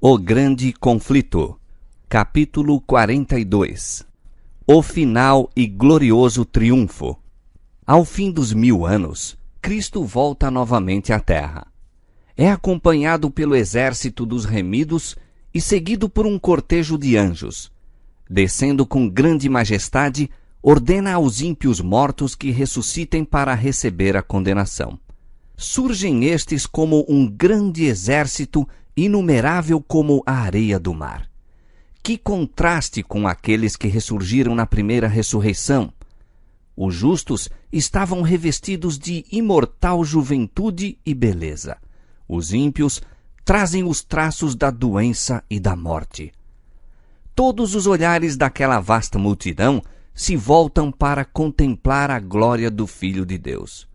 O Grande Conflito. Capítulo 42. O final e glorioso triunfo. Ao fim dos 1000 anos, Cristo volta novamente à Terra. É acompanhado pelo exército dos remidos e seguido por um cortejo de anjos. Descendo com grande majestade, ordena aos ímpios mortos que ressuscitem para receber a condenação. Surgem estes como um grande exército, inumerável como a areia do mar. Que contraste com aqueles que ressurgiram na primeira ressurreição! Os justos estavam revestidos de imortal juventude e beleza. Os ímpios trazem os traços da doença e da morte. Todos os olhares daquela vasta multidão se voltam para contemplar a glória do Filho de Deus.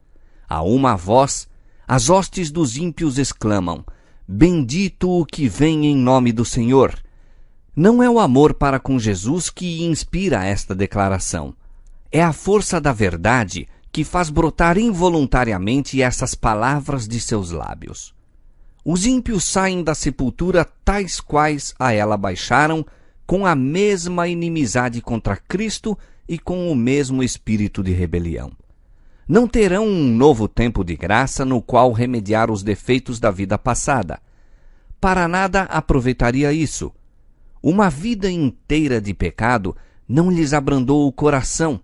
A uma voz, as hostes dos ímpios exclamam: Bendito o que vem em nome do Senhor! Não é o amor para com Jesus que inspira esta declaração. É a força da verdade que faz brotar involuntariamente essas palavras de seus lábios. Os ímpios saem da sepultura tais quais a ela baixaram, com a mesma inimizade contra Cristo e com o mesmo espírito de rebelião. Não terão um novo tempo de graça no qual remediar os defeitos da vida passada. Para nada aproveitaria isso. Uma vida inteira de pecado não lhes abrandou o coração.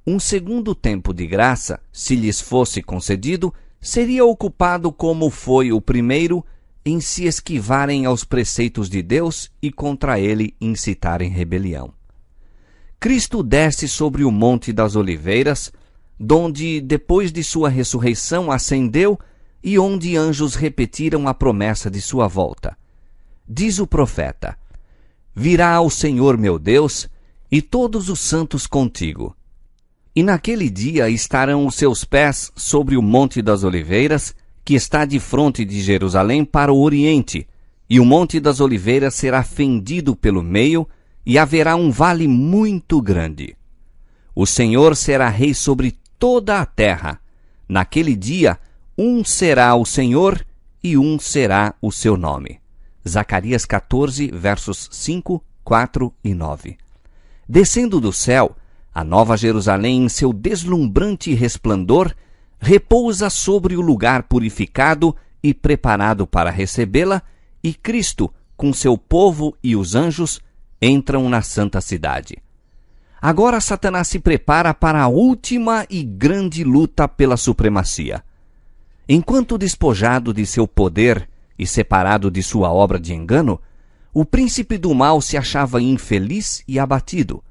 Um segundo tempo de graça, se lhes fosse concedido, seria ocupado como foi o primeiro, em se esquivarem aos preceitos de Deus e contra ele incitarem rebelião. Cristo desce sobre o Monte das Oliveiras, donde, depois de sua ressurreição, ascendeu e onde anjos repetiram a promessa de sua volta. Diz o profeta: Virá o Senhor meu Deus e todos os santos contigo. E naquele dia estarão os seus pés sobre o Monte das Oliveiras, que está de fronte de Jerusalém para o Oriente, e o Monte das Oliveiras será fendido pelo meio, e haverá um vale muito grande. O Senhor será rei sobre toda a terra. Naquele dia, um será o Senhor e um será o seu nome. Zacarias 14, versos 5, 4 e 9. Descendo do céu, a Nova Jerusalém, em seu deslumbrante resplandor, repousa sobre o lugar purificado e preparado para recebê-la, e Cristo, com seu povo e os anjos, entram na santa cidade. Agora Satanás se prepara para a última e grande luta pela supremacia. Enquanto despojado de seu poder e separado de sua obra de engano, o príncipe do mal se achava infeliz e abatido.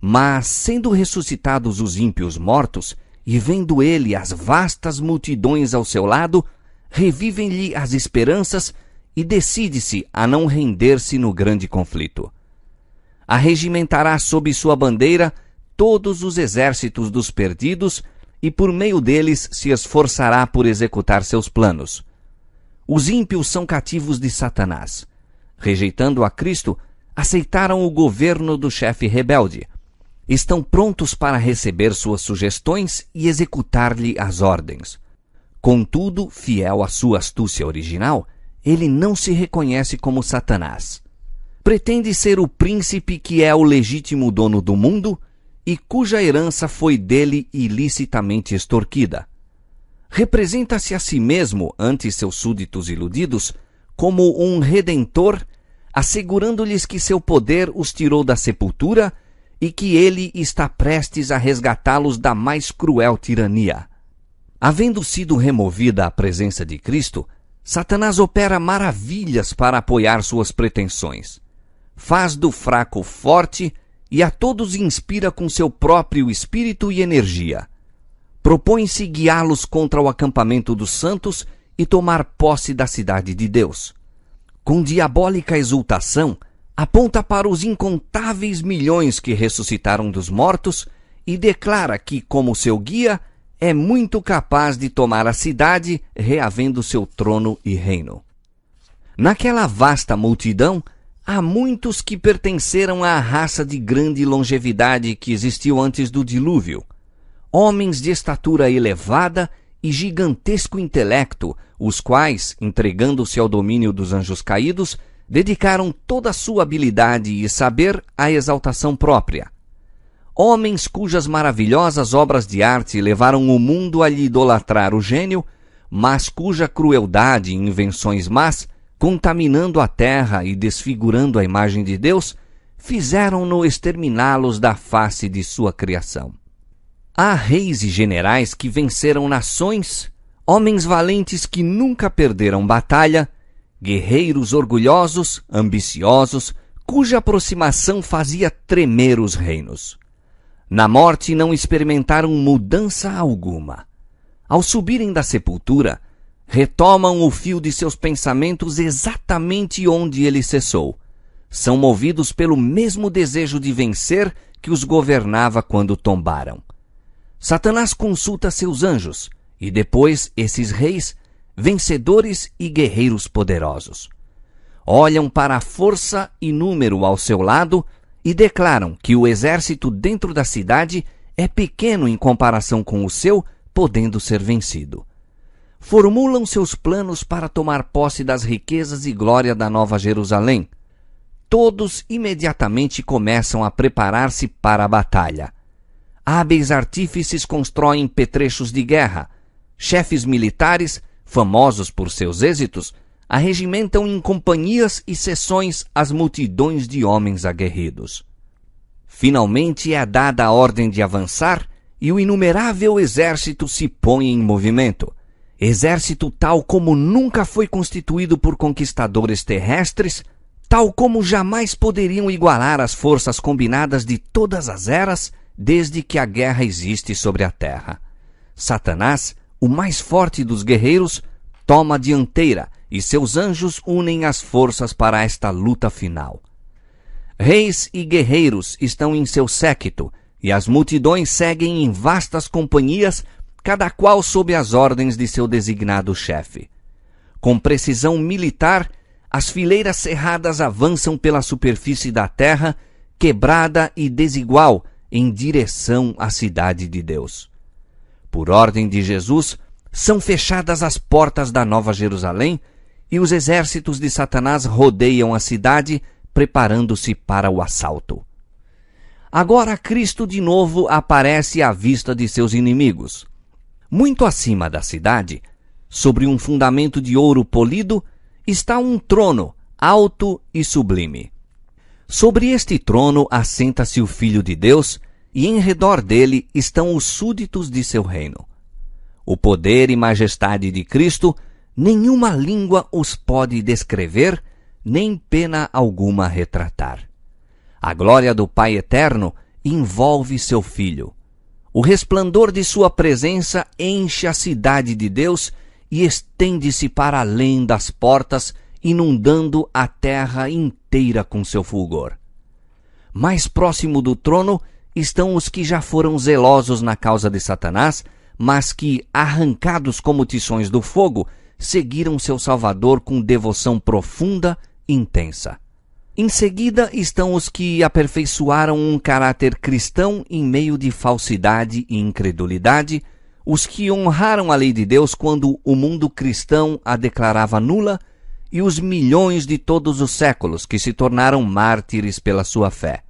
Mas, sendo ressuscitados os ímpios mortos, e vendo ele as vastas multidões ao seu lado, revivem-lhe as esperanças e decide-se a não render-se no grande conflito. Arregimentará sob sua bandeira todos os exércitos dos perdidos e por meio deles se esforçará por executar seus planos. Os ímpios são cativos de Satanás. Rejeitando a Cristo, aceitaram o governo do chefe rebelde. Estão prontos para receber suas sugestões e executar-lhe as ordens. Contudo, fiel à sua astúcia original, ele não se reconhece como Satanás. Pretende ser o príncipe que é o legítimo dono do mundo e cuja herança foi dele ilicitamente extorquida. Representa-se a si mesmo ante seus súditos iludidos como um redentor, assegurando-lhes que seu poder os tirou da sepultura e que ele está prestes a resgatá-los da mais cruel tirania. Havendo sido removida a presença de Cristo, Satanás opera maravilhas para apoiar suas pretensões. Faz do fraco forte e a todos inspira com seu próprio espírito e energia. Propõe-se guiá-los contra o acampamento dos santos e tomar posse da cidade de Deus. Com diabólica exultação, aponta para os incontáveis milhões que ressuscitaram dos mortos e declara que, como seu guia, é muito capaz de tomar a cidade, reavendo seu trono e reino. Naquela vasta multidão, há muitos que pertenceram à raça de grande longevidade que existiu antes do dilúvio. Homens de estatura elevada e gigantesco intelecto, os quais, entregando-se ao domínio dos anjos caídos, dedicaram toda a sua habilidade e saber à exaltação própria. Homens cujas maravilhosas obras de arte levaram o mundo a lhe idolatrar o gênio, mas cuja crueldade e invenções más, contaminando a terra e desfigurando a imagem de Deus, fizeram-no exterminá-los da face de sua criação. Há reis e generais que venceram nações, homens valentes que nunca perderam batalha, guerreiros orgulhosos, ambiciosos, cuja aproximação fazia tremer os reinos. Na morte não experimentaram mudança alguma. Ao subirem da sepultura, retomam o fio de seus pensamentos exatamente onde ele cessou. São movidos pelo mesmo desejo de vencer que os governava quando tombaram. Satanás consulta seus anjos, e depois esses reis, vencedores e guerreiros poderosos. Olham para a força e número ao seu lado e declaram que o exército dentro da cidade é pequeno em comparação com o seu, podendo ser vencido. Formulam seus planos para tomar posse das riquezas e glória da Nova Jerusalém. Todos imediatamente começam a preparar-se para a batalha. Hábeis artífices constroem petrechos de guerra. Chefes militares, famosos por seus êxitos, arregimentam em companhias e seções as multidões de homens aguerridos. Finalmente é dada a ordem de avançar e o inumerável exército se põe em movimento. Exército tal como nunca foi constituído por conquistadores terrestres, tal como jamais poderiam igualar as forças combinadas de todas as eras desde que a guerra existe sobre a terra. Satanás, o mais forte dos guerreiros, toma a dianteira e seus anjos unem as forças para esta luta final. Reis e guerreiros estão em seu séquito e as multidões seguem em vastas companhias, cada qual sob as ordens de seu designado chefe. Com precisão militar, as fileiras cerradas avançam pela superfície da terra, quebrada e desigual, em direção à cidade de Deus. Por ordem de Jesus, são fechadas as portas da Nova Jerusalém e os exércitos de Satanás rodeiam a cidade, preparando-se para o assalto. Agora Cristo de novo aparece à vista de seus inimigos. Muito acima da cidade, sobre um fundamento de ouro polido, está um trono alto e sublime. Sobre este trono assenta-se o Filho de Deus, e em redor dele estão os súditos de seu reino. O poder e majestade de Cristo, nenhuma língua os pode descrever, nem pena alguma retratar. A glória do Pai Eterno envolve seu Filho. O resplandor de sua presença enche a cidade de Deus e estende-se para além das portas, inundando a terra inteira com seu fulgor. Mais próximo do trono estão os que já foram zelosos na causa de Satanás, mas que, arrancados como tições do fogo, seguiram seu Salvador com devoção profunda e intensa. Em seguida estão os que aperfeiçoaram um caráter cristão em meio de falsidade e incredulidade, os que honraram a lei de Deus quando o mundo cristão a declarava nula, e os milhões de todos os séculos que se tornaram mártires pela sua fé.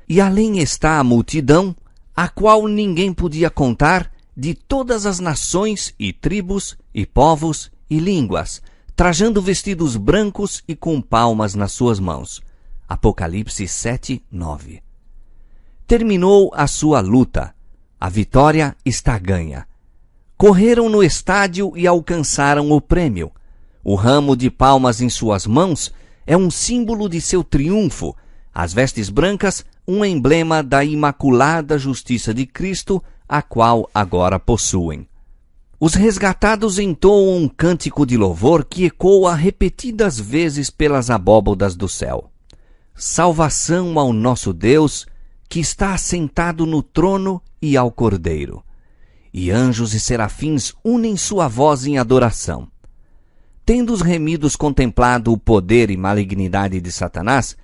E além está a multidão, a qual ninguém podia contar, de todas as nações e tribos e povos e línguas, trajando vestidos brancos e com palmas nas suas mãos. Apocalipse 7, 9. Terminou a sua luta. A vitória está ganha. Correram no estádio e alcançaram o prêmio. O ramo de palmas em suas mãos é um símbolo de seu triunfo. As vestes brancas, um emblema da imaculada justiça de Cristo, a qual agora possuem. Os resgatados entoam um cântico de louvor que ecoa repetidas vezes pelas abóbodas do céu. Salvação ao nosso Deus, que está assentado no trono, e ao Cordeiro. E anjos e serafins unem sua voz em adoração. Tendo os remidos contemplado o poder e malignidade de Satanás,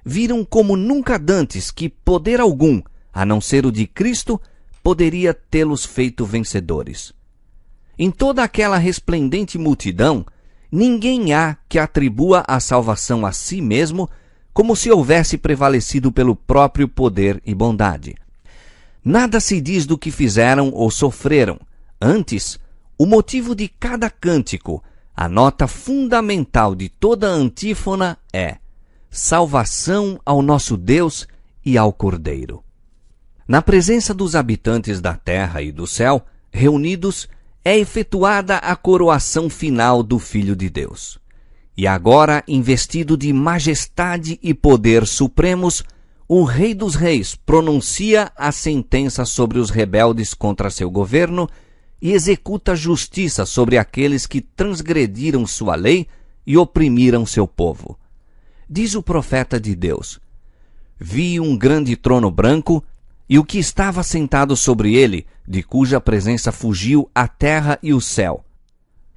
viram como nunca dantes que poder algum, a não ser o de Cristo, poderia tê-los feito vencedores. Em toda aquela resplendente multidão, ninguém há que atribua a salvação a si mesmo, como se houvesse prevalecido pelo próprio poder e bondade. Nada se diz do que fizeram ou sofreram. Antes, o motivo de cada cântico, a nota fundamental de toda a antífona é: salvação ao nosso Deus e ao Cordeiro. Na presença dos habitantes da terra e do céu, reunidos, é efetuada a coroação final do Filho de Deus. E agora, investido de majestade e poder supremos, o Rei dos Reis pronuncia a sentença sobre os rebeldes contra seu governo e executa justiça sobre aqueles que transgrediram sua lei e oprimiram seu povo. Diz o profeta de Deus: vi um grande trono branco, e o que estava sentado sobre ele, de cuja presença fugiu a terra e o céu.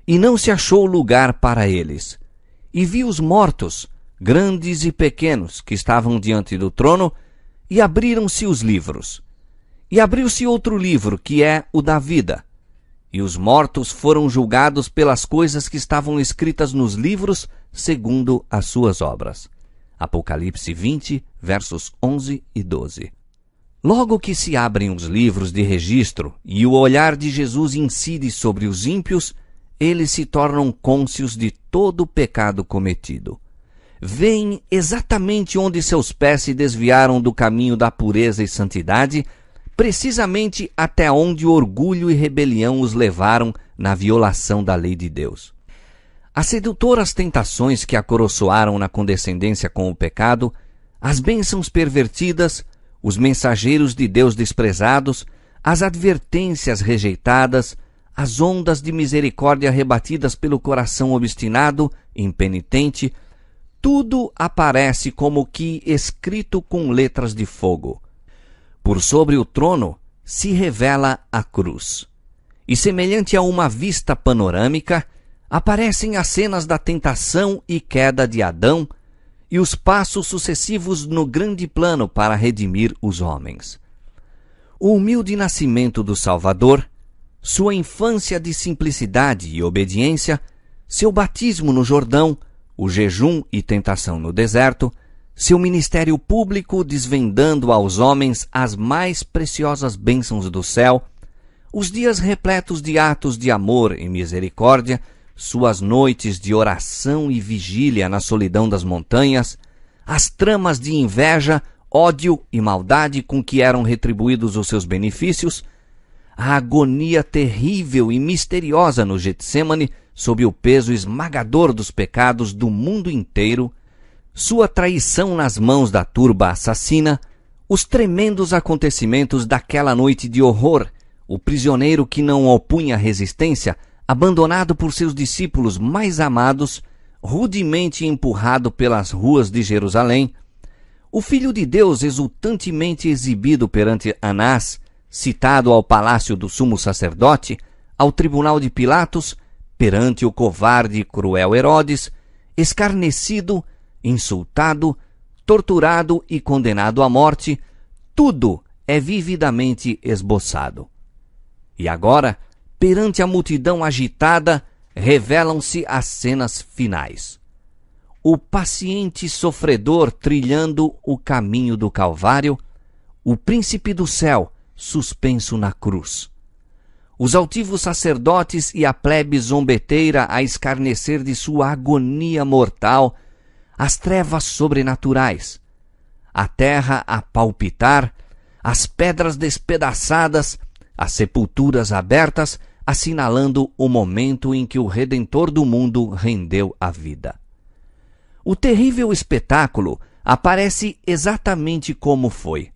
E não se achou lugar para eles. E vi os mortos, grandes e pequenos, que estavam diante do trono, e abriram-se os livros. E abriu-se outro livro, que é o da vida. E os mortos foram julgados pelas coisas que estavam escritas nos livros, segundo as suas obras. Apocalipse 20, versos 11 e 12. Logo que se abrem os livros de registro e o olhar de Jesus incide sobre os ímpios, eles se tornam cônscios de todo o pecado cometido. Veem exatamente onde seus pés se desviaram do caminho da pureza e santidade, precisamente até onde orgulho e rebelião os levaram na violação da lei de Deus. As sedutoras tentações que acoroçoaram na condescendência com o pecado, as bênçãos pervertidas, os mensageiros de Deus desprezados, as advertências rejeitadas, as ondas de misericórdia rebatidas pelo coração obstinado, impenitente, tudo aparece como que escrito com letras de fogo. Por sobre o trono se revela a cruz. E semelhante a uma vista panorâmica, aparecem as cenas da tentação e queda de Adão e os passos sucessivos no grande plano para redimir os homens. O humilde nascimento do Salvador, sua infância de simplicidade e obediência, seu batismo no Jordão, o jejum e tentação no deserto, seu ministério público desvendando aos homens as mais preciosas bênçãos do céu, os dias repletos de atos de amor e misericórdia, suas noites de oração e vigília na solidão das montanhas, as tramas de inveja, ódio e maldade com que eram retribuídos os seus benefícios, a agonia terrível e misteriosa no Getsêmani sob o peso esmagador dos pecados do mundo inteiro, sua traição nas mãos da turba assassina, os tremendos acontecimentos daquela noite de horror, o prisioneiro que não opunha resistência, abandonado por seus discípulos mais amados, rudemente empurrado pelas ruas de Jerusalém, o Filho de Deus exultantemente exibido perante Anás, citado ao palácio do sumo sacerdote, ao tribunal de Pilatos, perante o covarde e cruel Herodes, escarnecido, insultado, torturado e condenado à morte, tudo é vividamente esboçado. E agora, perante a multidão agitada, revelam-se as cenas finais. O paciente sofredor trilhando o caminho do Calvário, o príncipe do céu suspenso na cruz. Os altivos sacerdotes e a plebe zombeteira a escarnecer de sua agonia mortal, as trevas sobrenaturais, a terra a palpitar, as pedras despedaçadas, as sepulturas abertas, assinalando o momento em que o Redentor do mundo rendeu a vida. O terrível espetáculo aparece exatamente como foi.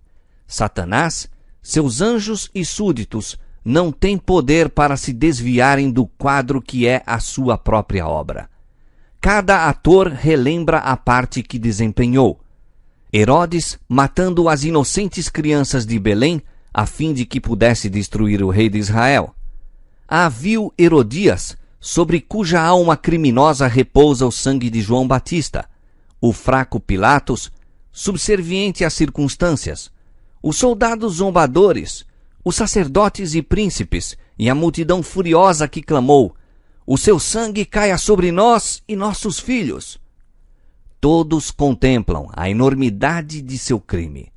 Satanás, seus anjos e súditos não têm poder para se desviarem do quadro que é a sua própria obra. Cada ator relembra a parte que desempenhou. Herodes matando as inocentes crianças de Belém a fim de que pudesse destruir o rei de Israel. A vil Herodias, sobre cuja alma criminosa repousa o sangue de João Batista. O fraco Pilatos, subserviente às circunstâncias. Os soldados zombadores, os sacerdotes e príncipes, e a multidão furiosa que clamou: O seu sangue caia sobre nós e nossos filhos. Todos contemplam a enormidade de seu crime.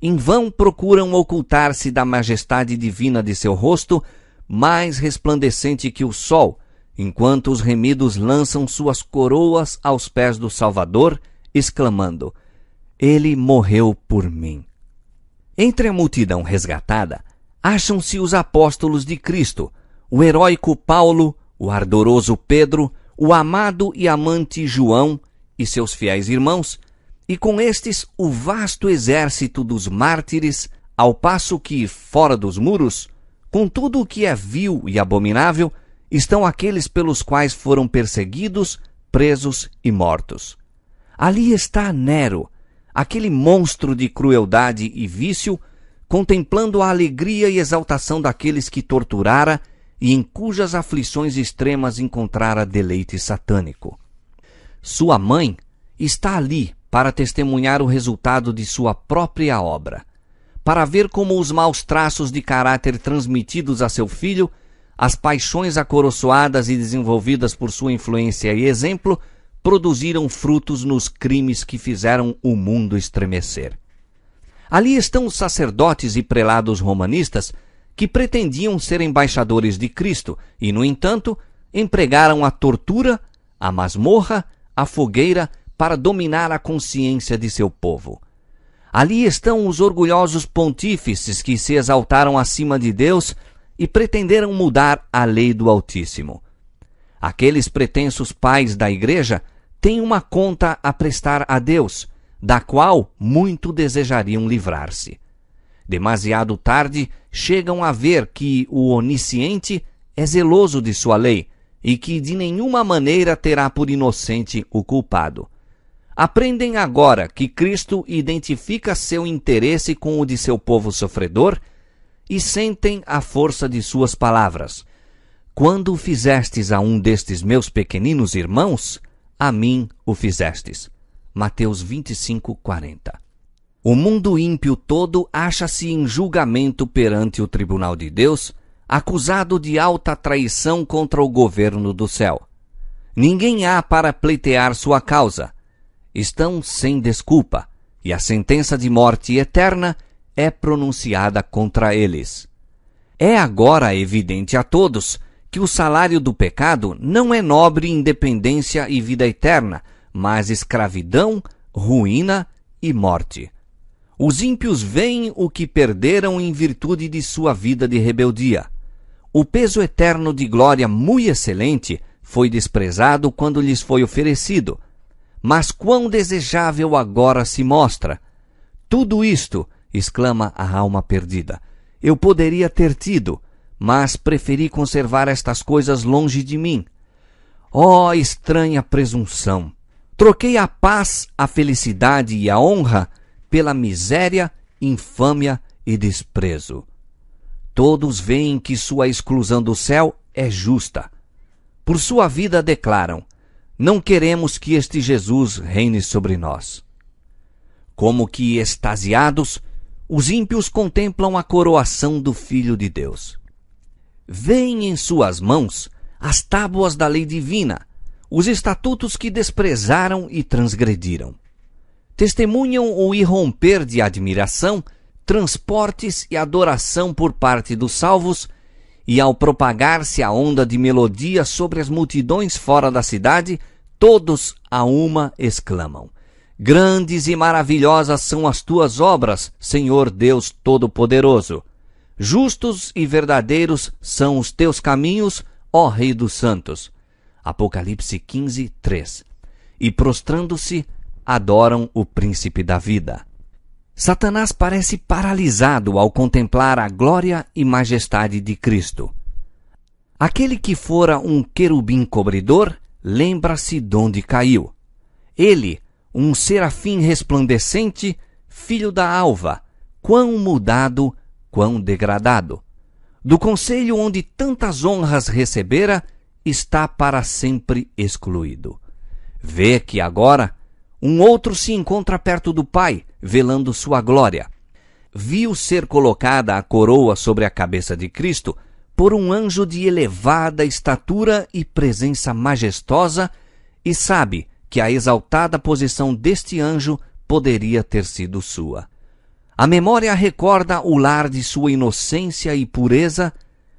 Em vão procuram ocultar-se da majestade divina de seu rosto, mais resplandecente que o sol, enquanto os remidos lançam suas coroas aos pés do Salvador, exclamando: Ele morreu por mim. Entre a multidão resgatada, acham-se os apóstolos de Cristo, o heróico Paulo, o ardoroso Pedro, o amado e amante João e seus fiéis irmãos, e com estes o vasto exército dos mártires, ao passo que, fora dos muros, com tudo o que é vil e abominável, estão aqueles pelos quais foram perseguidos, presos e mortos. Ali está Nero, aquele monstro de crueldade e vício, contemplando a alegria e exaltação daqueles que torturara e em cujas aflições extremas encontrara deleite satânico. Sua mãe está ali para testemunhar o resultado de sua própria obra, para ver como os maus traços de caráter transmitidos a seu filho, as paixões acoroçoadas e desenvolvidas por sua influência e exemplo, produziram frutos nos crimes que fizeram o mundo estremecer. Ali estão os sacerdotes e prelados romanistas que pretendiam ser embaixadores de Cristo e, no entanto, empregaram a tortura, a masmorra, a fogueira para dominar a consciência de seu povo. Ali estão os orgulhosos pontífices que se exaltaram acima de Deus e pretenderam mudar a lei do Altíssimo. Aqueles pretensos pais da Igreja têm uma conta a prestar a Deus, da qual muito desejariam livrar-se. Demasiado tarde chegam a ver que o Onisciente é zeloso de sua lei e que de nenhuma maneira terá por inocente o culpado. Aprendem agora que Cristo identifica seu interesse com o de seu povo sofredor e sentem a força de suas palavras. Quando fizestes a um destes meus pequeninos irmãos, a mim o fizestes. Mateus 25:40. O mundo ímpio todo acha-se em julgamento perante o tribunal de Deus, acusado de alta traição contra o governo do céu. Ninguém há para pleitear sua causa. Estão sem desculpa, e a sentença de morte eterna é pronunciada contra eles. É agora evidente a todos que o salário do pecado não é nobre independência e vida eterna, mas escravidão, ruína e morte. Os ímpios veem o que perderam em virtude de sua vida de rebeldia. O peso eterno de glória muito excelente foi desprezado quando lhes foi oferecido. Mas quão desejável agora se mostra! Tudo isto, exclama a alma perdida, eu poderia ter tido, mas preferi conservar estas coisas longe de mim. Ó estranha presunção! Troquei a paz, a felicidade e a honra pela miséria, infâmia e desprezo. Todos veem que sua exclusão do céu é justa. Por sua vida declaram: não queremos que este Jesus reine sobre nós. Como que extasiados, os ímpios contemplam a coroação do Filho de Deus. Veem em suas mãos as tábuas da lei divina, os estatutos que desprezaram e transgrediram. Testemunham o irromper de admiração, transportes e adoração por parte dos salvos, e ao propagar-se a onda de melodia sobre as multidões fora da cidade, todos a uma exclamam: grandes e maravilhosas são as tuas obras, Senhor Deus Todo-Poderoso. Justos e verdadeiros são os teus caminhos, ó Rei dos Santos. Apocalipse 15:3. E prostrando-se, adoram o príncipe da vida. Satanás parece paralisado ao contemplar a glória e majestade de Cristo. Aquele que fora um querubim cobridor, lembra-se donde caiu. Ele, um serafim resplandecente, filho da alva, quão mudado, quão degradado. Do conselho onde tantas honras recebera, está para sempre excluído. Vê que agora um outro se encontra perto do Pai, velando sua glória. Viu ser colocada a coroa sobre a cabeça de Cristo, por um anjo de elevada estatura e presença majestosa, e sabe que a exaltada posição deste anjo poderia ter sido sua. A memória recorda o lar de sua inocência e pureza,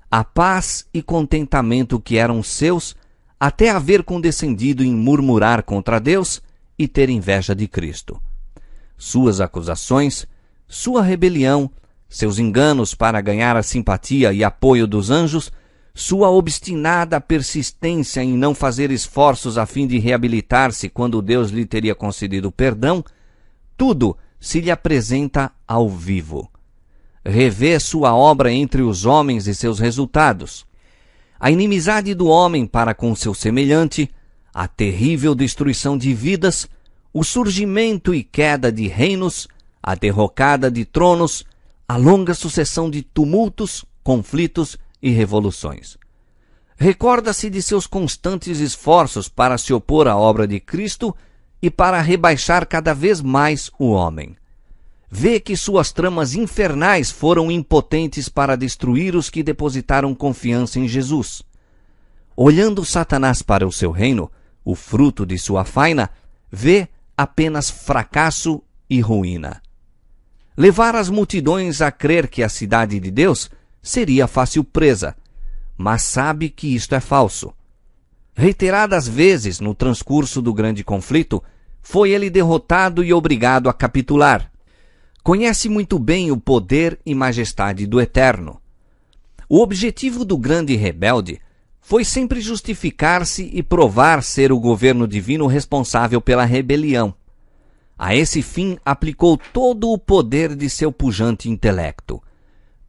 a paz e contentamento que eram seus, até haver condescendido em murmurar contra Deus e ter inveja de Cristo. Suas acusações, sua rebelião, seus enganos para ganhar a simpatia e apoio dos anjos, sua obstinada persistência em não fazer esforços a fim de reabilitar-se quando Deus lhe teria concedido perdão, tudo se lhe apresenta ao vivo. Revê sua obra entre os homens e seus resultados. A inimizade do homem para com seu semelhante, a terrível destruição de vidas, o surgimento e queda de reinos, a derrocada de tronos, a longa sucessão de tumultos, conflitos e revoluções. Recorda-se de seus constantes esforços para se opor à obra de Cristo e para rebaixar cada vez mais o homem. Vê que suas tramas infernais foram impotentes para destruir os que depositaram confiança em Jesus. Olhando Satanás para o seu reino, o fruto de sua faina, vê apenas fracasso e ruína. Levar as multidões a crer que a cidade de Deus seria fácil presa, mas sabe que isto é falso. Reiteradas vezes no transcurso do grande conflito, foi ele derrotado e obrigado a capitular. Conhece muito bem o poder e majestade do Eterno. O objetivo do grande rebelde foi sempre justificar-se e provar ser o governo divino responsável pela rebelião. A esse fim aplicou todo o poder de seu pujante intelecto.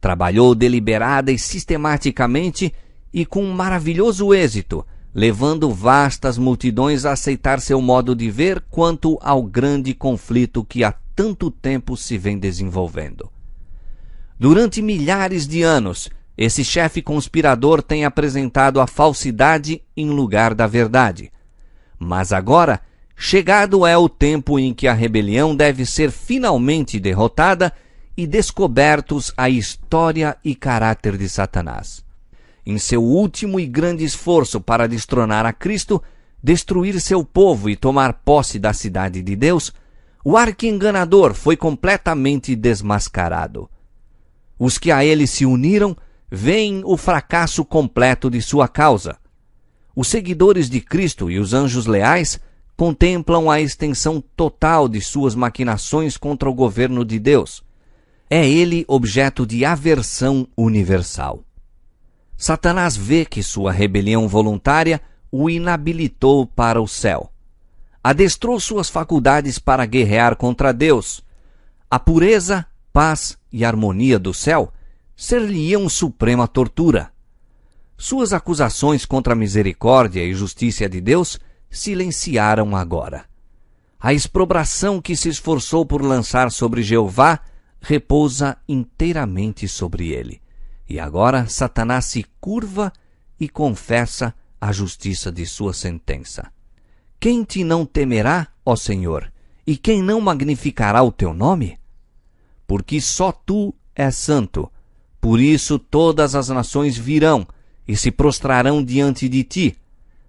Trabalhou deliberada e sistematicamente e com um maravilhoso êxito, levando vastas multidões a aceitar seu modo de ver quanto ao grande conflito que há tanto tempo se vem desenvolvendo. Durante milhares de anos, esse chefe conspirador tem apresentado a falsidade em lugar da verdade. Mas agora, chegado é o tempo em que a rebelião deve ser finalmente derrotada e descobertos a história e caráter de Satanás. Em seu último e grande esforço para destronar a Cristo, destruir seu povo e tomar posse da cidade de Deus, o arqui-enganador foi completamente desmascarado. Os que a ele se uniram veem o fracasso completo de sua causa. Os seguidores de Cristo e os anjos leais contemplam a extensão total de suas maquinações contra o governo de Deus. É ele objeto de aversão universal. Satanás vê que sua rebelião voluntária o inabilitou para o céu. Adestrou suas faculdades para guerrear contra Deus. A pureza, paz e harmonia do céu ser-lhe-iam suprema tortura. Suas acusações contra a misericórdia e justiça de Deus silenciaram agora. A exprobração que se esforçou por lançar sobre Jeová repousa inteiramente sobre ele. E agora Satanás se curva e confessa a justiça de sua sentença. Quem te não temerá, ó Senhor, e quem não magnificará o teu nome? Porque só tu és santo. Por isso todas as nações virão e se prostrarão diante de ti,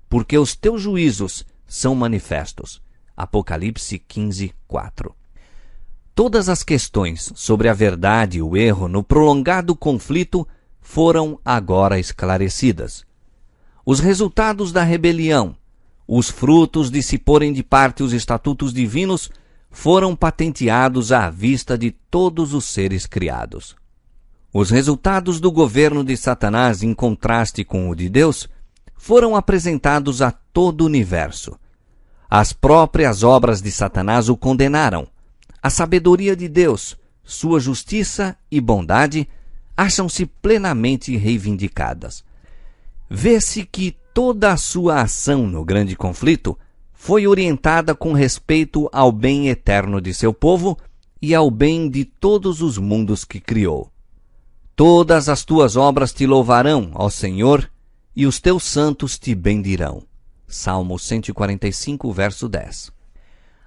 porque os teus juízos são manifestos. Apocalipse 15, 4. Todas as questões sobre a verdade e o erro no prolongado conflito foram agora esclarecidas. Os resultados da rebelião, os frutos de se porem de parte os estatutos divinos, foram patenteados à vista de todos os seres criados. Os resultados do governo de Satanás em contraste com o de Deus foram apresentados a todo o universo. As próprias obras de Satanás o condenaram. A sabedoria de Deus, sua justiça e bondade acham-se plenamente reivindicadas. Vê-se que toda a sua ação no grande conflito foi orientada com respeito ao bem eterno de seu povo e ao bem de todos os mundos que criou. Todas as tuas obras te louvarão, ó Senhor, e os teus santos te bendirão. Salmo 145, verso 10.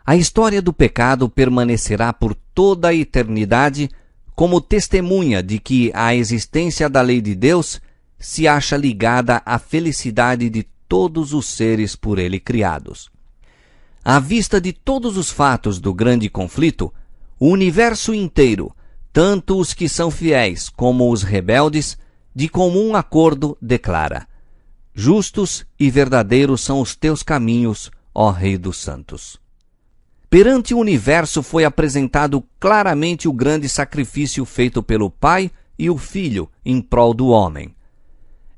A história do pecado permanecerá por toda a eternidade como testemunha de que a existência da lei de Deus se acha ligada à felicidade de todos os seres por ele criados. À vista de todos os fatos do grande conflito, o universo inteiro, tanto os que são fiéis como os rebeldes, de comum acordo declara: justos e verdadeiros são os teus caminhos, ó Rei dos Santos. Perante o universo foi apresentado claramente o grande sacrifício feito pelo Pai e o Filho em prol do homem.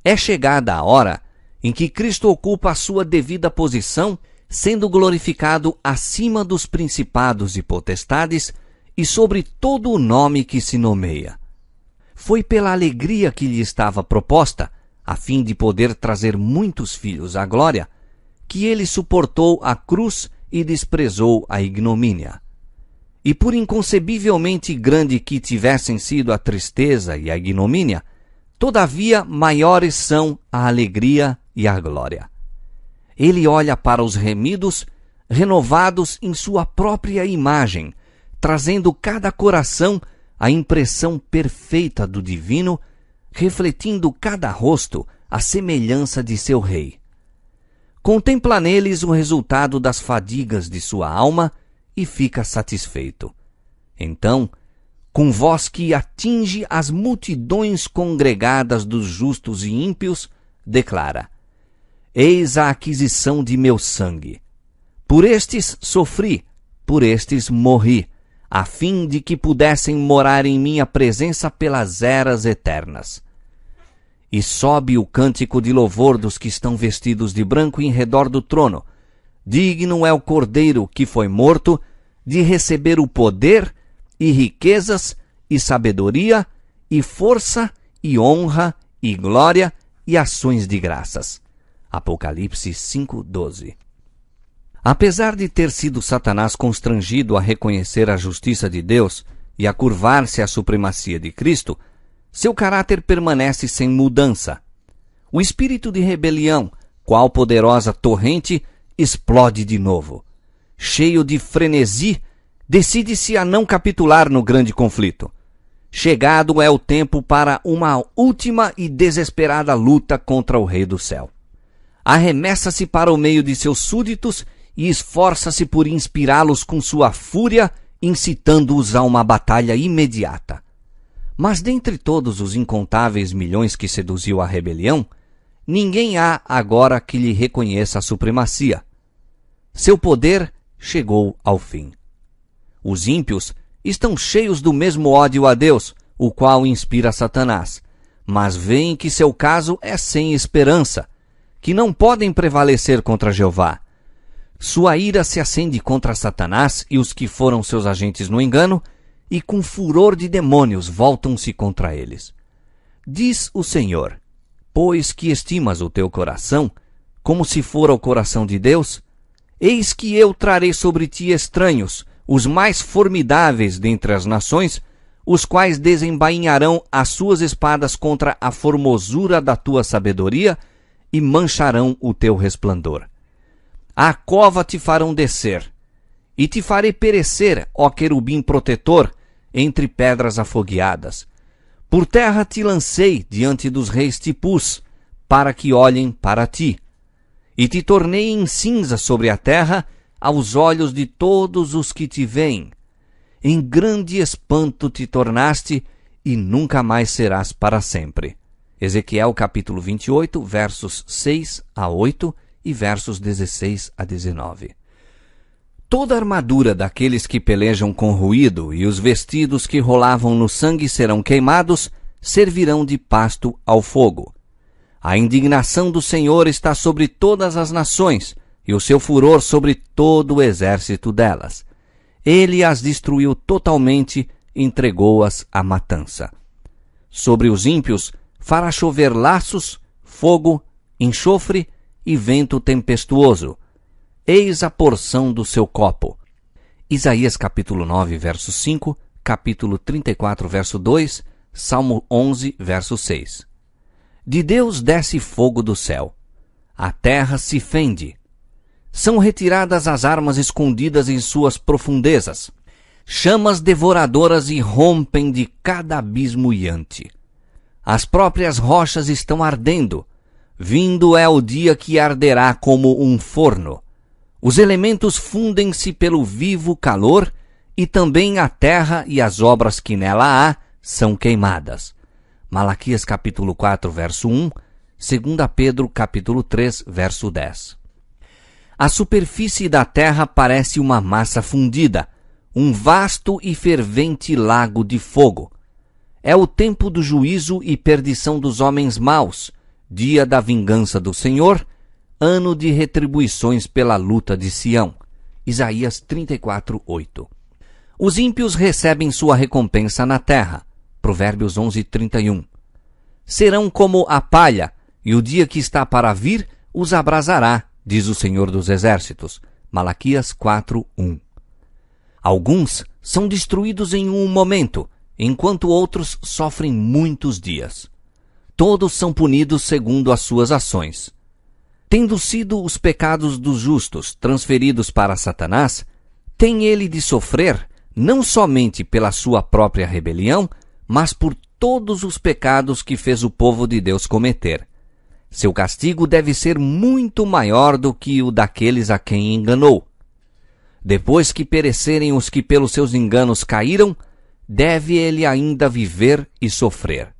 É chegada a hora em que Cristo ocupa a sua devida posição, sendo glorificado acima dos principados e potestades e sobre todo o nome que se nomeia. Foi pela alegria que lhe estava proposta, a fim de poder trazer muitos filhos à glória, que ele suportou a cruz e desprezou a ignomínia. E por inconcebivelmente grande que tivessem sido a tristeza e a ignomínia, todavia maiores são a alegria e a glória. Ele olha para os remidos, renovados em sua própria imagem, trazendo cada coração a impressão perfeita do divino, refletindo cada rosto a semelhança de seu rei. Contempla neles o resultado das fadigas de sua alma e fica satisfeito. Então, com voz que atinge as multidões congregadas dos justos e ímpios, declara: eis a aquisição de meu sangue. Por estes sofri, por estes morri, a fim de que pudessem morar em minha presença pelas eras eternas. E sobe o cântico de louvor dos que estão vestidos de branco em redor do trono. Digno é o Cordeiro que foi morto de receber o poder e riquezas e sabedoria e força e honra e glória e ações de graças. Apocalipse 5:12. Apesar de ter sido Satanás constrangido a reconhecer a justiça de Deus e a curvar-se à supremacia de Cristo, seu caráter permanece sem mudança. O espírito de rebelião, qual poderosa torrente, explode de novo. Cheio de frenesi, decide-se a não capitular no grande conflito. Chegado é o tempo para uma última e desesperada luta contra o Rei do Céu. Arremessa-se para o meio de seus súditos e esforça-se por inspirá-los com sua fúria, incitando-os a uma batalha imediata. Mas dentre todos os incontáveis milhões que seduziu a rebelião, ninguém há agora que lhe reconheça a supremacia. Seu poder chegou ao fim. Os ímpios estão cheios do mesmo ódio a Deus, o qual inspira Satanás, mas veem que seu caso é sem esperança, que não podem prevalecer contra Jeová. Sua ira se acende contra Satanás e os que foram seus agentes no engano, e com furor de demônios voltam-se contra eles. Diz o Senhor: pois que estimas o teu coração, como se fora o coração de Deus, eis que eu trarei sobre ti estranhos, os mais formidáveis dentre as nações, os quais desembainharão as suas espadas contra a formosura da tua sabedoria e mancharão o teu resplendor. À cova te farão descer, e te farei perecer, ó querubim protetor, entre pedras afogueadas. Por terra te lancei diante dos reis te pus, para que olhem para ti. E te tornei em cinza sobre a terra, aos olhos de todos os que te veem. Em grande espanto te tornaste, e nunca mais serás para sempre. Ezequiel capítulo 28, versos 6 a 8 e versos 16 a 19. Toda a armadura daqueles que pelejam com ruído e os vestidos que rolavam no sangue serão queimados, servirão de pasto ao fogo. A indignação do Senhor está sobre todas as nações, e o seu furor sobre todo o exército delas. Ele as destruiu totalmente, entregou-as à matança. Sobre os ímpios fará chover laços, fogo, enxofre e vento tempestuoso. Eis a porção do seu copo. Isaías capítulo 9, verso 5, capítulo 34, verso 2, Salmo 11, verso 6. De Deus desce fogo do céu. A terra se fende. São retiradas as armas escondidas em suas profundezas. Chamas devoradoras irrompem de cada abismo iante. As próprias rochas estão ardendo. Vindo é o dia que arderá como um forno. Os elementos fundem-se pelo vivo calor, e também a terra e as obras que nela há são queimadas. Malaquias capítulo 4, verso 1, 2 Pedro capítulo 3, verso 10. A superfície da terra parece uma massa fundida, um vasto e fervente lago de fogo. É o tempo do juízo e perdição dos homens maus, dia da vingança do Senhor, ano de retribuições pela luta de Sião. Isaías 34, 8. Os ímpios recebem sua recompensa na terra. Provérbios 11, 31. Serão como a palha, e o dia que está para vir os abrasará, diz o Senhor dos Exércitos. Malaquias 4, 1. Alguns são destruídos em um momento, enquanto outros sofrem muitos dias. Todos são punidos segundo as suas ações. Tendo sido os pecados dos justos transferidos para Satanás, tem ele de sofrer não somente pela sua própria rebelião, mas por todos os pecados que fez o povo de Deus cometer. Seu castigo deve ser muito maior do que o daqueles a quem enganou. Depois que perecerem os que pelos seus enganos caíram, deve ele ainda viver e sofrer.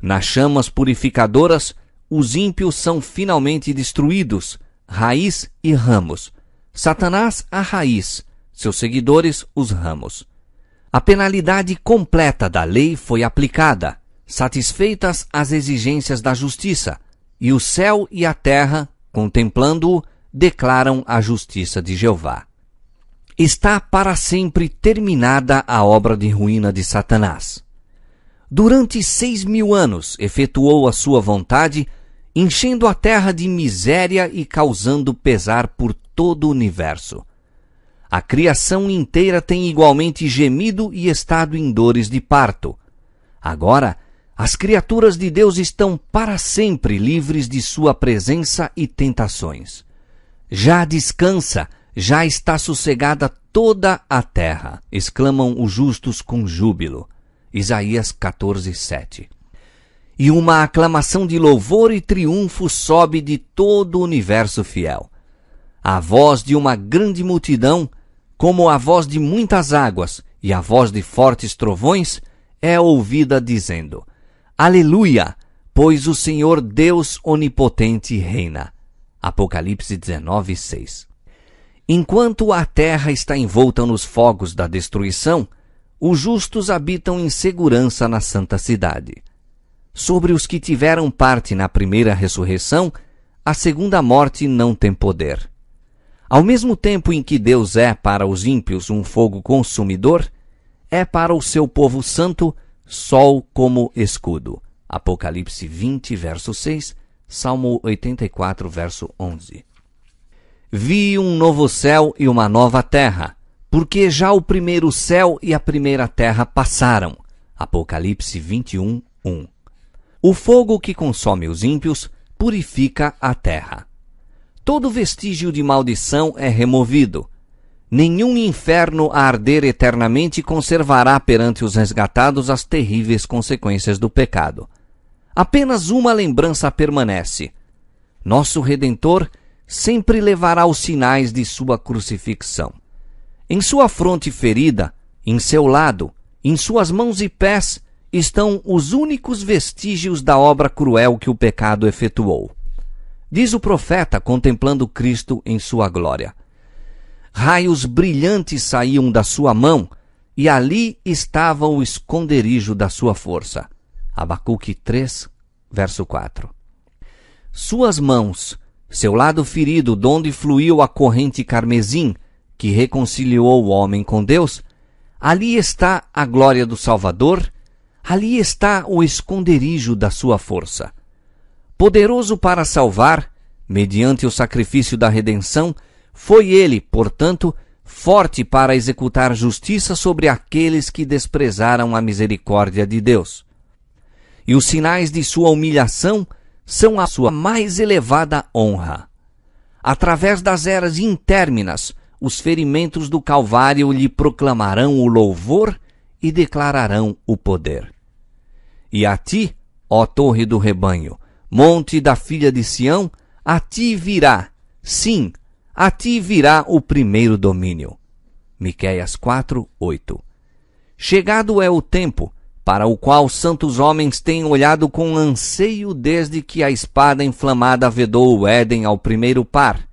Nas chamas purificadoras, os ímpios são finalmente destruídos, raiz e ramos. Satanás a raiz, seus seguidores os ramos. A penalidade completa da lei foi aplicada, satisfeitas as exigências da justiça, e o céu e a terra, contemplando-o, declaram a justiça de Jeová. Está para sempre terminada a obra de ruína de Satanás. Durante 6.000 anos efetuou a sua vontade, enchendo a terra de miséria e causando pesar por todo o universo. A criação inteira tem igualmente gemido e estado em dores de parto. Agora, as criaturas de Deus estão para sempre livres de sua presença e tentações. Já descansa, já está sossegada toda a terra, exclamam os justos com júbilo. Isaías 14, 7. E uma aclamação de louvor e triunfo sobe de todo o universo fiel. A voz de uma grande multidão, como a voz de muitas águas e a voz de fortes trovões, é ouvida dizendo: Aleluia, pois o Senhor Deus onipotente reina. Apocalipse 19, 6. Enquanto a terra está envolta nos fogos da destruição, os justos habitam em segurança na santa cidade. Sobre os que tiveram parte na primeira ressurreição, a segunda morte não tem poder. Ao mesmo tempo em que Deus é para os ímpios um fogo consumidor, é para o seu povo santo sol como escudo. Apocalipse 20, verso 6, Salmo 84, verso 11. Vi um novo céu e uma nova terra, porque já o primeiro céu e a primeira terra passaram. Apocalipse 21, 1. O fogo que consome os ímpios purifica a terra. Todo vestígio de maldição é removido. Nenhum inferno a arder eternamente conservará perante os resgatados as terríveis consequências do pecado. Apenas uma lembrança permanece. Nosso Redentor sempre levará os sinais de sua crucifixão. Em sua fronte ferida, em seu lado, em suas mãos e pés, estão os únicos vestígios da obra cruel que o pecado efetuou. Diz o profeta contemplando Cristo em sua glória: raios brilhantes saíam da sua mão, e ali estava o esconderijo da sua força. Abacuque 3, verso 4. Suas mãos, seu lado ferido, donde fluiu a corrente carmesim, que reconciliou o homem com Deus, ali está a glória do Salvador, ali está o esconderijo da sua força. Poderoso para salvar, mediante o sacrifício da redenção, foi ele, portanto, forte para executar justiça sobre aqueles que desprezaram a misericórdia de Deus. E os sinais de sua humilhação são a sua mais elevada honra. Através das eras intérminas, os ferimentos do Calvário lhe proclamarão o louvor e declararão o poder. E a ti, ó torre do rebanho, monte da filha de Sião, a ti virá, sim, a ti virá o primeiro domínio. Miqueias 4:8. Chegado é o tempo, para o qual santos homens têm olhado com anseio desde que a espada inflamada vedou o Éden ao primeiro par.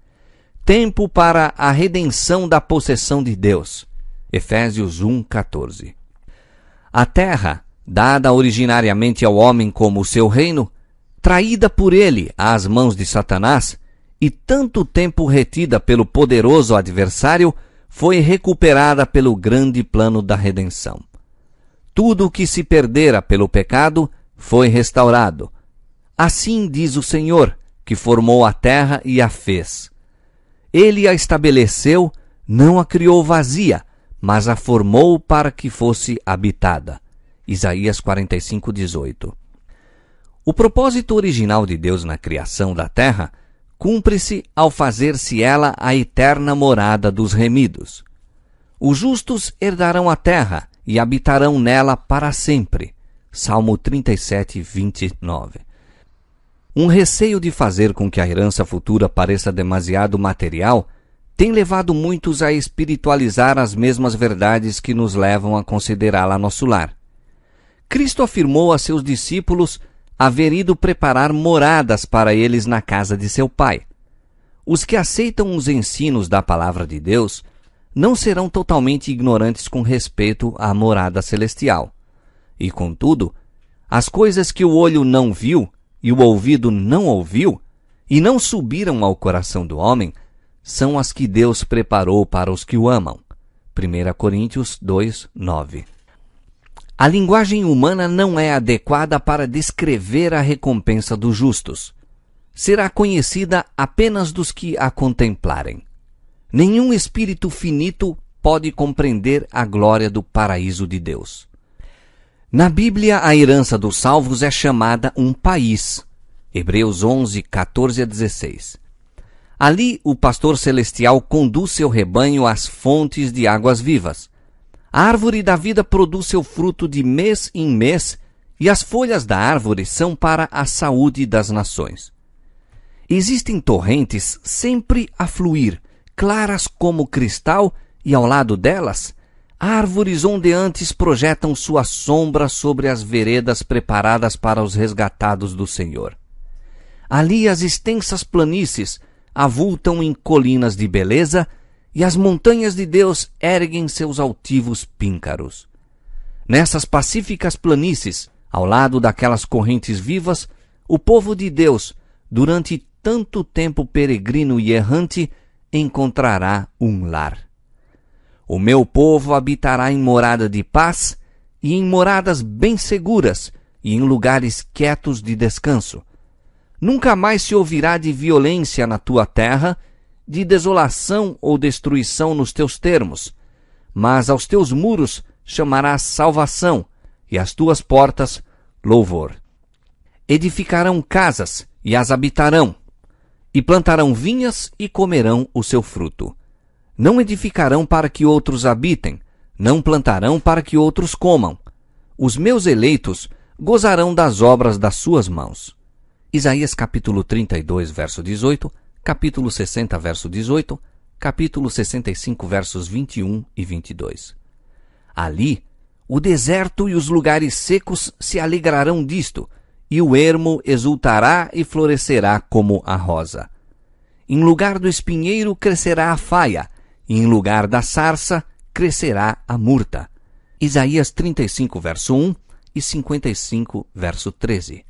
Tempo para a redenção da possessão de Deus. Efésios 1:14. A terra, dada originariamente ao homem como seu reino, traída por ele às mãos de Satanás, e tanto tempo retida pelo poderoso adversário, foi recuperada pelo grande plano da redenção. Tudo o que se perdera pelo pecado foi restaurado. Assim diz o Senhor, que formou a terra e a fez. Ele a estabeleceu, não a criou vazia, mas a formou para que fosse habitada. Isaías 45:18. O propósito original de Deus na criação da terra cumpre-se ao fazer-se ela a eterna morada dos remidos. Os justos herdarão a terra e habitarão nela para sempre. Salmo 37:29. Um receio de fazer com que a herança futura pareça demasiado material tem levado muitos a espiritualizar as mesmas verdades que nos levam a considerá-la nosso lar. Cristo afirmou a seus discípulos haver ido preparar moradas para eles na casa de seu Pai. Os que aceitam os ensinos da palavra de Deus não serão totalmente ignorantes com respeito à morada celestial. E, contudo, as coisas que o olho não viu e o ouvido não ouviu e não subiram ao coração do homem, são as que Deus preparou para os que o amam. 1 Coríntios 2:9. A linguagem humana não é adequada para descrever a recompensa dos justos. Será conhecida apenas dos que a contemplarem. Nenhum espírito finito pode compreender a glória do paraíso de Deus. Na Bíblia, a herança dos salvos é chamada um país. Hebreus 11:14-16. Ali, o pastor celestial conduz seu rebanho às fontes de águas vivas. A árvore da vida produz seu fruto de mês em mês, e as folhas da árvore são para a saúde das nações. Existem torrentes sempre a fluir, claras como cristal, e ao lado delas, árvores ondeantes projetam sua sombra sobre as veredas preparadas para os resgatados do Senhor. Ali as extensas planícies avultam em colinas de beleza, e as montanhas de Deus erguem seus altivos píncaros. Nessas pacíficas planícies, ao lado daquelas correntes vivas, o povo de Deus, durante tanto tempo peregrino e errante, encontrará um lar. O meu povo habitará em morada de paz e em moradas bem seguras e em lugares quietos de descanso. Nunca mais se ouvirá de violência na tua terra, de desolação ou destruição nos teus termos, mas aos teus muros chamarás salvação e às tuas portas louvor. Edificarão casas e as habitarão, e plantarão vinhas e comerão o seu fruto. Não edificarão para que outros habitem, não plantarão para que outros comam. Os meus eleitos gozarão das obras das suas mãos. Isaías capítulo 32, verso 18, capítulo 60, verso 18, capítulo 65, versos 21 e 22. Ali, o deserto e os lugares secos se alegrarão disto, e o ermo exultará e florescerá como a rosa. Em lugar do espinheiro crescerá a faia, e em lugar da sarça crescerá a murta. Isaías 35, verso 1 e 55, verso 13.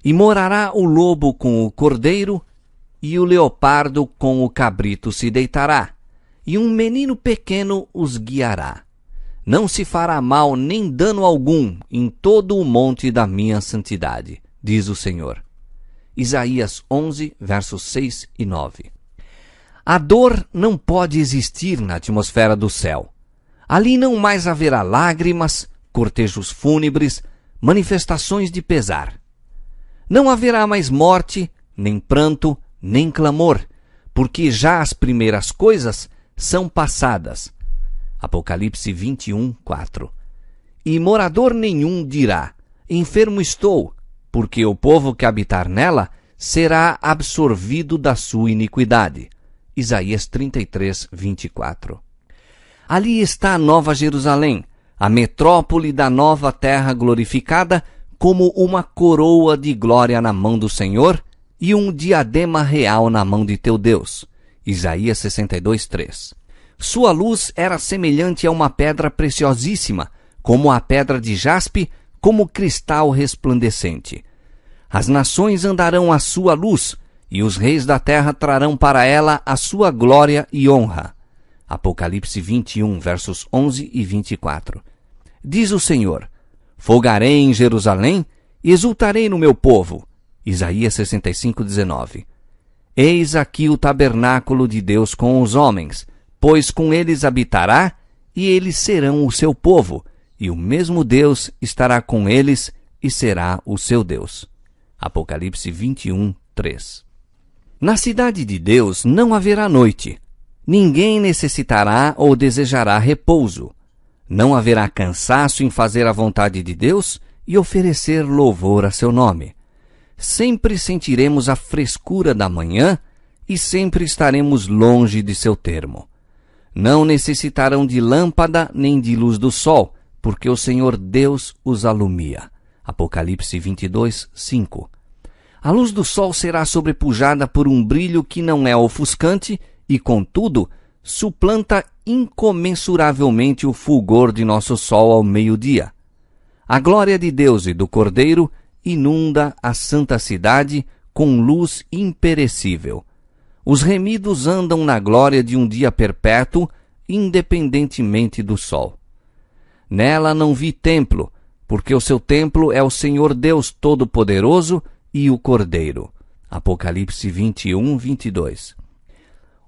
E morará o lobo com o cordeiro, e o leopardo com o cabrito se deitará, e um menino pequeno os guiará. Não se fará mal nem dano algum em todo o monte da minha santidade, diz o Senhor. Isaías 11, versos 6 e 9. A dor não pode existir na atmosfera do céu. Ali não mais haverá lágrimas, cortejos fúnebres, manifestações de pesar. Não haverá mais morte, nem pranto, nem clamor, porque já as primeiras coisas são passadas. Apocalipse 21, 4. E morador nenhum dirá, enfermo estou, porque o povo que habitar nela será absorvido da sua iniquidade. Isaías 33, 24. Ali está a Nova Jerusalém, a metrópole da nova terra glorificada, como uma coroa de glória na mão do Senhor e um diadema real na mão de teu Deus. Isaías 62, 3. Sua luz era semelhante a uma pedra preciosíssima, como a pedra de jaspe, como cristal resplandecente. As nações andarão à sua luz, e os reis da terra trarão para ela a sua glória e honra. Apocalipse 21, versos 11 e 24. Diz o Senhor: folgarei em Jerusalém e exultarei no meu povo. Isaías 65, 19. Eis aqui o tabernáculo de Deus com os homens, pois com eles habitará, e eles serão o seu povo, e o mesmo Deus estará com eles e será o seu Deus. Apocalipse 21, 3. Na cidade de Deus não haverá noite. Ninguém necessitará ou desejará repouso. Não haverá cansaço em fazer a vontade de Deus e oferecer louvor a seu nome. Sempre sentiremos a frescura da manhã e sempre estaremos longe de seu termo. Não necessitarão de lâmpada nem de luz do sol, porque o Senhor Deus os alumia. Apocalipse 22, 5. A luz do sol será sobrepujada por um brilho que não é ofuscante e, contudo, suplanta incomensuravelmente o fulgor de nosso sol ao meio-dia. A glória de Deus e do Cordeiro inunda a santa cidade com luz imperecível. Os remidos andam na glória de um dia perpétuo, independentemente do sol. Nela não vi templo, porque o seu templo é o Senhor Deus Todo-Poderoso e o Cordeiro. Apocalipse 21, 22.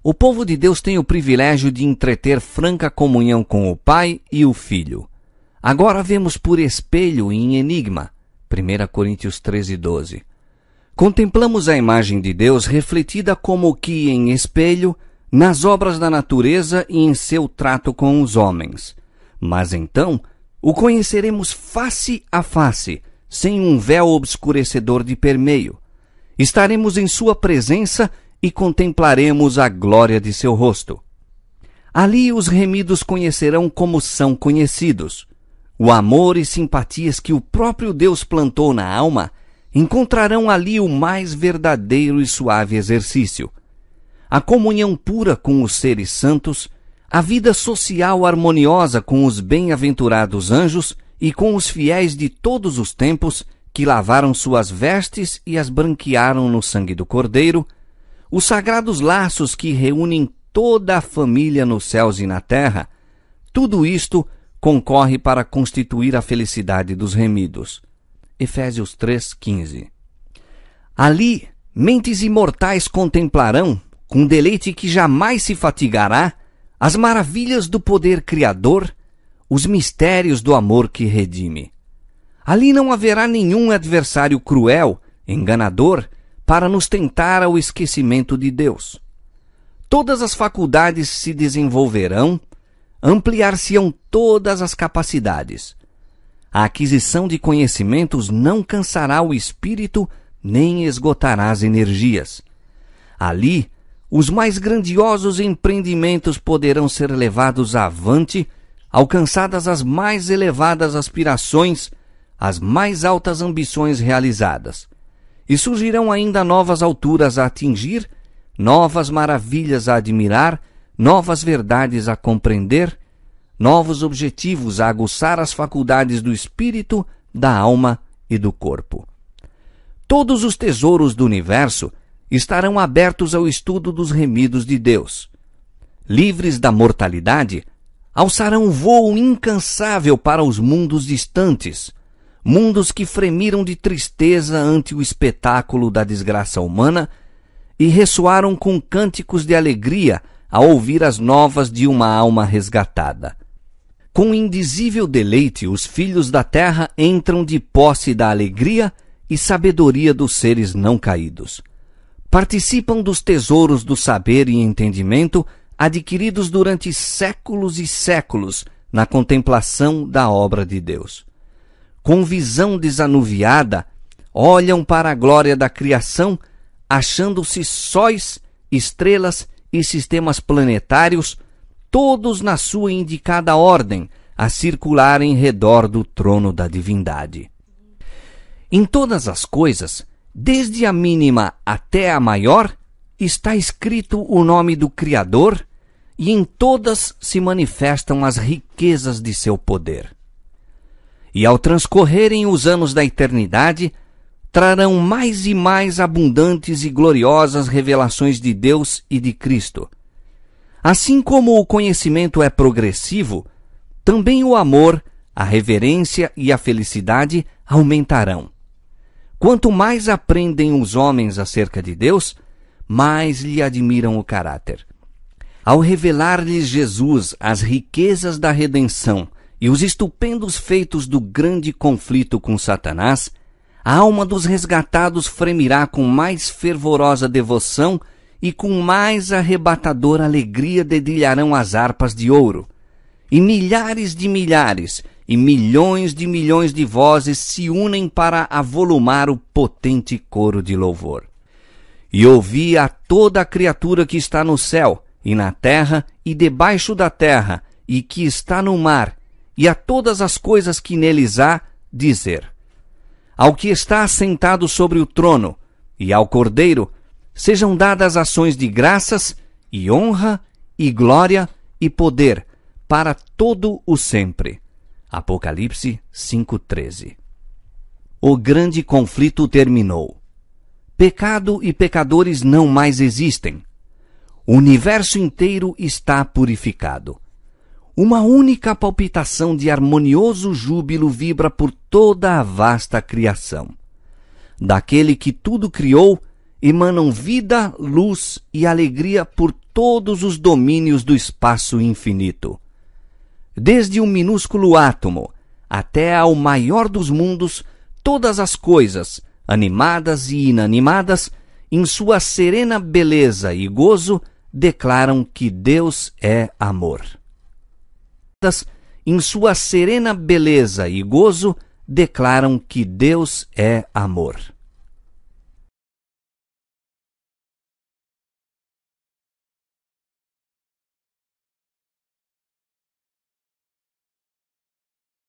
O povo de Deus tem o privilégio de entreter franca comunhão com o Pai e o Filho. Agora vemos por espelho e em enigma. 1 Coríntios 13, 12. Contemplamos a imagem de Deus refletida como que em espelho, nas obras da natureza e em seu trato com os homens. Mas então o conheceremos face a face, sem um véu obscurecedor de permeio. Estaremos em sua presença e contemplaremos a glória de seu rosto. Ali os remidos conhecerão como são conhecidos. O amor e simpatias que o próprio Deus plantou na alma encontrarão ali o mais verdadeiro e suave exercício. A comunhão pura com os seres santos, a vida social harmoniosa com os bem-aventurados anjos e com os fiéis de todos os tempos que lavaram suas vestes e as branquearam no sangue do Cordeiro, os sagrados laços que reúnem toda a família nos céus e na terra, tudo isto concorre para constituir a felicidade dos remidos. Efésios 3:15. Ali, mentes imortais contemplarão, com deleite que jamais se fatigará, as maravilhas do poder criador, os mistérios do amor que redime. Ali não haverá nenhum adversário cruel, enganador, para nos tentar ao esquecimento de Deus. Todas as faculdades se desenvolverão, ampliar-se-ão todas as capacidades. A aquisição de conhecimentos não cansará o espírito, nem esgotará as energias. Ali, os mais grandiosos empreendimentos poderão ser levados avante, alcançadas as mais elevadas aspirações, as mais altas ambições realizadas. E surgirão ainda novas alturas a atingir, novas maravilhas a admirar, novas verdades a compreender, novos objetivos a aguçar as faculdades do espírito, da alma e do corpo. Todos os tesouros do universo estarão abertos ao estudo dos remidos de Deus. Livres da mortalidade, alçarão voo incansável para os mundos distantes, mundos que fremiram de tristeza ante o espetáculo da desgraça humana e ressoaram com cânticos de alegria ao ouvir as novas de uma alma resgatada. Com indizível deleite, os filhos da terra entram de posse da alegria e sabedoria dos seres não caídos. Participam dos tesouros do saber e entendimento adquiridos durante séculos e séculos na contemplação da obra de Deus. Com visão desanuviada, olham para a glória da criação, achando-se sóis, estrelas e sistemas planetários, todos na sua indicada ordem, a circular em redor do trono da divindade. Em todas as coisas, desde a mínima até a maior, está escrito o nome do Criador, e em todas se manifestam as riquezas de seu poder. E ao transcorrerem os anos da eternidade, trarão mais e mais abundantes e gloriosas revelações de Deus e de Cristo. Assim como o conhecimento é progressivo, também o amor, a reverência e a felicidade aumentarão. Quanto mais aprendem os homens acerca de Deus, mais lhe admiram o caráter. Ao revelar-lhes Jesus as riquezas da redenção e os estupendos feitos do grande conflito com Satanás, a alma dos resgatados fremirá com mais fervorosa devoção e com mais arrebatadora alegria dedilharão as harpas de ouro. E milhares de milhares e milhões de vozes se unem para avolumar o potente coro de louvor. E ouvi a toda a criatura que está no céu, e na terra, e debaixo da terra, e que está no mar, e a todas as coisas que neles há, dizer: ao que está assentado sobre o trono, e ao Cordeiro, sejam dadas ações de graças, e honra, e glória, e poder, para todo o sempre. Apocalipse 5:13. O grande conflito terminou. Pecado e pecadores não mais existem. O universo inteiro está purificado. Uma única palpitação de harmonioso júbilo vibra por toda a vasta criação. Daquele que tudo criou, emanam vida, luz e alegria por todos os domínios do espaço infinito. Desde o minúsculo átomo até ao maior dos mundos, todas as coisas, animadas e inanimadas, em sua serena beleza e gozo, declaram que Deus é amor. Em sua serena beleza e gozo, declaram que Deus é amor.